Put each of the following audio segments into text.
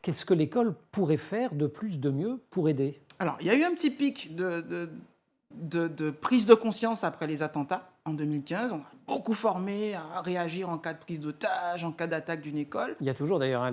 Qu'est-ce que l'école pourrait faire de plus, de mieux pour aider? Alors, il y a eu un petit pic de prise de conscience après les attentats en 2015. On a beaucoup formé à réagir en cas de prise d'otage, en cas d'attaque d'une école. Il y a toujours d'ailleurs hein,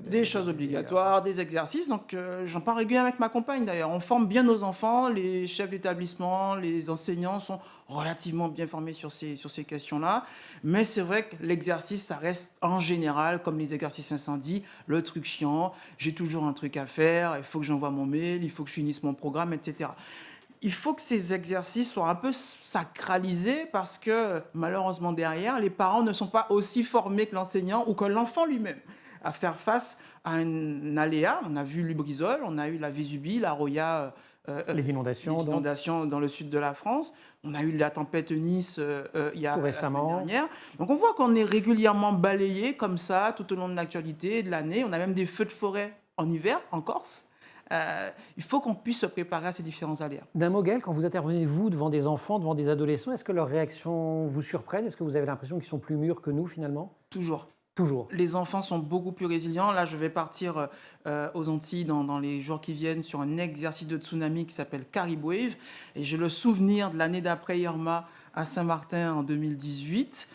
Des choses obligatoires, des exercices. Donc, j'en parle régulièrement avec ma compagne d'ailleurs. On forme bien nos enfants, les chefs d'établissement, les enseignants sont relativement bien formés sur ces questions-là. Mais c'est vrai que l'exercice, ça reste en général, comme les exercices incendie, le truc chiant. J'ai toujours un truc à faire, il faut que j'envoie mon mail, il faut que je finisse mon programme, etc. Il faut que ces exercices soient un peu sacralisés parce que malheureusement derrière, les parents ne sont pas aussi formés que l'enseignant ou que l'enfant lui-même à faire face à un aléa. On a vu Lubrizol, on a eu la Vésubie, la Roya, les inondations, les inondations dans le sud de la France. On a eu la tempête Nice il y a tout la semaine récemment. dernière. Donc on voit qu'on est régulièrement balayé comme ça tout au long de l'actualité, de l'année. On a même des feux de forêt en hiver en Corse. Il faut qu'on puisse se préparer à ces différents aléas. D'un mot, Gaël, quand vous intervenez, vous, devant des enfants, devant des adolescents, est-ce que leurs réactions vous surprennent? Est-ce que vous avez l'impression qu'ils sont plus mûrs que nous, finalement? Toujours. Toujours. Les enfants sont beaucoup plus résilients. Là, je vais partir aux Antilles dans les jours qui viennent sur un exercice de tsunami qui s'appelle Carib Wave. Et j'ai le souvenir de l'année d'après Irma à Saint-Martin en 2018,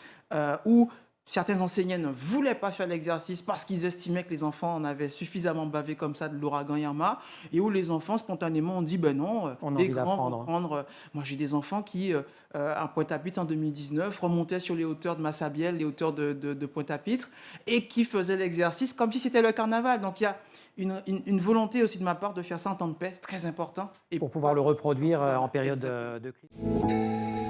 où certains enseignants ne voulaient pas faire l'exercice parce qu'ils estimaient que les enfants en avaient suffisamment bavé comme ça de l'ouragan Irma, et où les enfants spontanément ont dit ben non, On a les envie grands vont d'apprendre. prendre. Moi j'ai des enfants qui, à Pointe-à-Pitre en 2019, remontaient sur les hauteurs de Massabielle, les hauteurs de Pointe-à-Pitre, et qui faisaient l'exercice comme si c'était le carnaval. Donc il y a une volonté aussi de ma part de faire ça en temps de paix, c'est très important. Et Pour pouvoir le reproduire en voilà, période exactement. de crise.